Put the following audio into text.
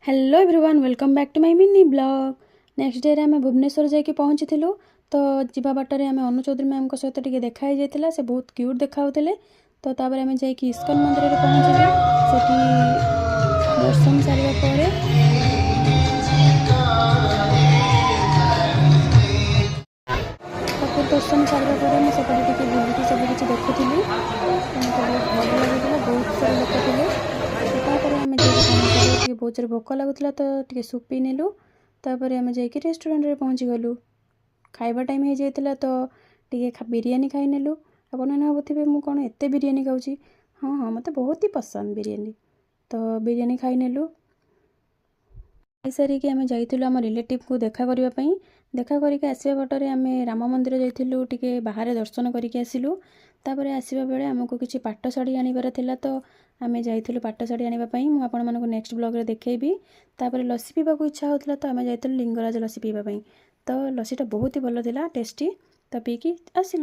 Hello everyone welcome back to my mini blog. Next day रे आम भुवनेश्वर जाकि पहुँची तो जीवा बाटर आम अनु चौधरी मैम सहित टिके देखा ही जाता से बहुत क्यूट देखाते तो तापर आम जाकि इस्कन मंदिर में पहुँचलु सेठी दर्शन सारा पर ठाकुर दर्शन सारा पर मुझे टिके बुलिकी सब किसी देखुली तो मत बहुत भल लगुला बहुत सारा लोक थे तापर आम पहुँचलु बहुत जोर भोक लगुला तो टे सूप पी नेलु तापर आम जा रेस्टोरेंट में पहुँची गलु खाइबा टाइम हो जाता तो टे बिरियानी खाई नेलु आप भावुवे मुझे कौन एत बिरियानी खाऊँ। हाँ हाँ मत बहुत ही पसंद बिरियानी तो बिरियानी खाई नेलु खाई सारिकी आम जाइलु आम रिलेटिव को देखा करने देखा करके आसवा बाटर आम राम मंदिर जाइलु टिके बाहर दर्शन करके आसिलु तापर आसवा बेले आमको किसी पाट शाढ़ी आनिबार थिला तो आम जाइलु पाट शाढ़ी आनिबाई मुझे आपण मानक नेक्स्ट ब्लॉग रे देखैबी। तापर लस्सी पीवा इच्छा होता तो आम जाइलु लिंगराज लस्सी पीवाई तो लस्सीटा बहुत ही भल था टेस्टी तो पीकी आसिलु।